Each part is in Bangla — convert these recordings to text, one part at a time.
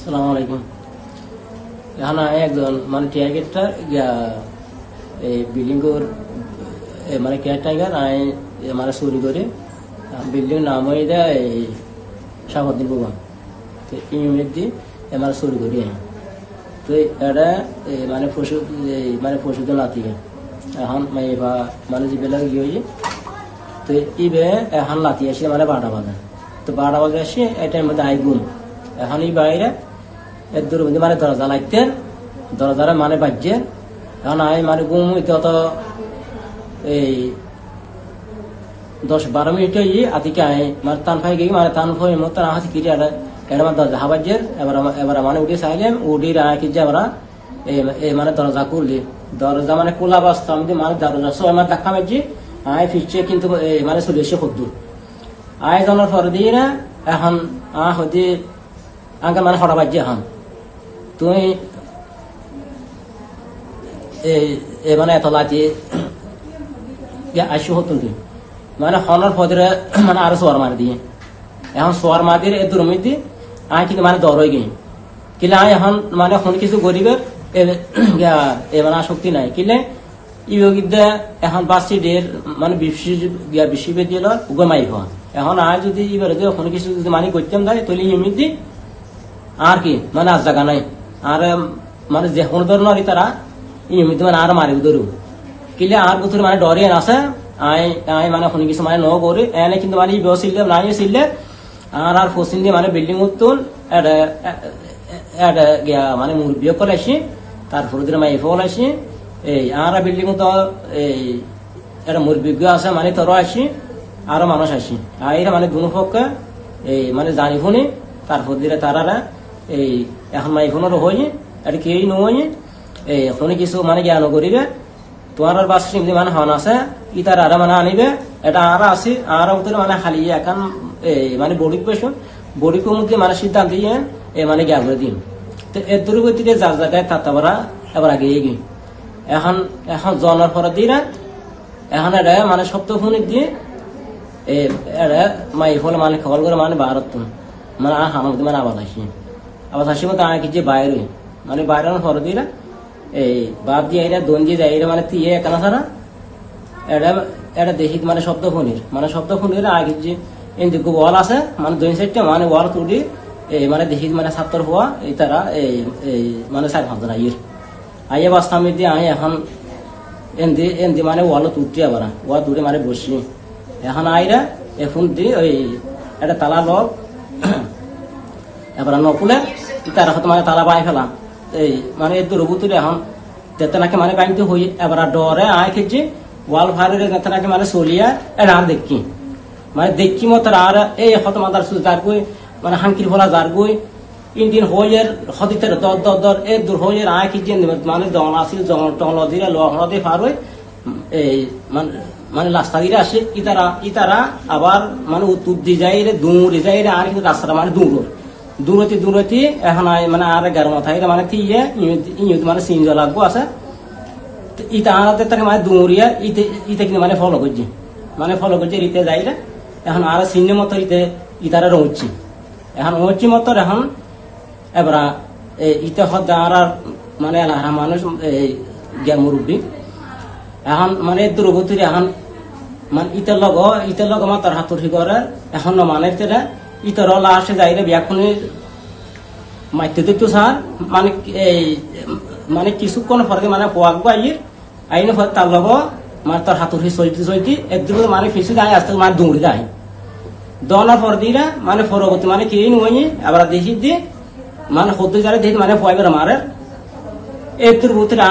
আসসালামু আলাইকুম। এখন একজন মানে টিয়াগেটটার এই বিল্ডিং মানে কেয়ার টাইগার মানে চুরি করে বিল্ডিং নাম হয়ে দেয় এই শাহাবুদ্দিন ভবন ইউনিট দিয়ে মানে চুরি করি। তো এটা মানে পশু নাতি এখন মানে যেবিলাক ইয়ে হয়েছে তো ইবে এখন লাতি আসে মানে 12টা বাজে। তো 12টা বাজে আসে এই টাইম মধ্যে গুম এখন এই বাইরে এর দূর মধ্যে মানে দরজা লাগতেন দরজারা মানে বাজছে এখন মানে গুম হইতে অত এই 10-12 মিনিট আতিকে মানে টান ফাই গিয়ে মানে টান ফাই মতো হাতি কিনে এটা মানে দরজা হাবাজের এবার মানে উঠে চাইলেন উঠি কি যে আমরা এই মানে দরজা করলি দরজা মানে কোলা বাস্তা আমি মানে দরজা সব আমার ধাক্কা মারছি ফিরছে কিন্তু মানে চলে এসে খুদ্দুর জানার পরে দিয়ে না এখন হতে আঙ্কাল মানে হঠাৎ বাজছে এখন তুমি মানে এত লাচি আসি হতুন তুই মানে হনার পদরে মানে আরো সোয়ার মার দিয়ে এখন সোয়ার মার দিয়ে এর দূরমিত দিয়ে কিন্তু মানে দর হয়ে গিয়ে কিলে এখন মানে এখন কিছু গরিবের মানে আসক্তি নাই কিলে ইবিদ্যা এখন বাসিডের মানে বিশ্ববিদ্যালয় উগমাই হওয়া এখন যদি এবারে ওখানে কিছু যদি মানে করতাম দেয় তাহলে এমনি আর কি মানে আজ জায়গা নাই আর মানে যে কোনো ধরনের তারা এমনি মানে আর মারি ধরু কিলে আর বছর মানে ডরে আসে মানে ওখানে কিছু মানে ন করে এনে কিন্তু মানে ছিল নাই ছিল আর ফসিল দিয়ে মানে বিল্ডিং উত্তন মানে মুরব্বী করে আসি তারপরে দিনে মাই ফল আসি এই আর বিল্ডিং তো এই একটা মুরব্বী আছে মানে তোর আসি আরো মানুষ আসি এরা মানে দুনো পক্ষে এই মানে জানি ফোনে তারপর দিলে তারা এই এখন মাই ফোনেরও হই এটা কেই নয় এই ওখানে কিছু মানে জ্ঞান করিবে তোমার বাস মানে হন আছে ই তার আর মানে আনিবে এটা আর আসি আর মানে খালি এখন এই মানে বড়ি পেশন বড়ির মধ্যে মানে সিদ্ধান্ত দিয়ে মানে জ্ঞান করে দিন তো এর দূরবর্তীতে যার জায়গায় থাকতে পারা এবার আগে এগিয়ে এখন জনার পরে দিয়ে না এখন এটা মানে সপ্তাহ ফোনে দিয়ে এটা মাই ফলে মানে খবর করে মানে ভারত মানে হামদ মানে আবাদ আসি মতো আগে যে বাইরে মানে বাইরে পরে দিয়ে এই বাপ দিয়ে এটা দন দিয়ে যায় এটা মানে তিয়ে একানা ছাড়া এটা দেখি মানে শব্দ ফোনের আগে যে এদিকে ওয়াল আছে মানে দুই সাইডটা মানে ওয়াল তুলি মানে দেখি মানে ছাত্র হওয়া এই তারা এই মানে 4-5 জন আইয়ে বাস্তামি দিয়ে এখন এন্দি মানে ওয়াল তুলতে আবার ওয়াল তুলে মানে বসি এখন আইরা এখন দিয়ে ওই একটা তালা লক এবার নকুলে তারা হয়তো মানে তালা বাই ফেলাম এই মানে এর দূরবর্তী এখন যেতে নাকি মানে বাইতে হই এবার ডরে খেয়েছি ওয়াল ফায়ারের যেতে নাকি মানে চলিয়া এটা আর দেখি মানে দেখি মতো আর এই হত মাদার যার গই মানে হাঙ্কির ফলা যার গই ইন্ডিয়ান হইয়ের হদিতের দর এর দূর হইয়ের খেয়েছি মানে জন আসিল জন টল দিয়ে লোহা দিয়ে ফার হই এই মানে রাস্তা দিয়ে আসে ইতারা আবার মানে উত্তর দিয়ে যাই রে দূরে যাই রে আর কিন্তু রাস্তাটা মানে দূরতি এখন মানে আর 11 মাথায় মানে থিয়ে মানে সিনজ লাগবো আছে ইটা আনাতে তাকে মানে দৌড়িয়া ইতে কিন্তু মানে ফলো করছে ইতে যাই রে এখন আর সিনে মতো ইতারা রঙছি এখন রঙছি মতো এখন এবার ইতে হদ আর মানে এলাকা মানুষ জ্ঞান মুরব্বী এখন মানে দূরবর্তী এখন মানে ইতের লগ মাতার হাতুড়ি করে এখন মানে ইতর লাস্টে যাই রে ব্যাকুনি মাইতে দেখতো স্যার মানে এই মানে কিছুক্ষণ পরে মানে পোয়াকবো আইন তার লগ মানে তার হাতুড়ি চলতে একদম মানে ফিসু যায় আসতে মানে দৌড়ে যায় দনার পর দিয়ে মানে পরবর্তী মানে কেই নয় আবার দেখি দিয়ে মানে হতে যারা দেখি মানে পয়বার মারে এর ভিতরে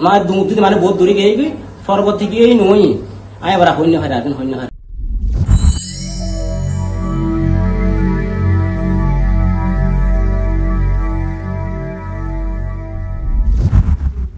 মানে দৌড়তে মানে বহুত দূরে গিয়ে পরবর্তী গিয়ে নই আবার হইন্য হয়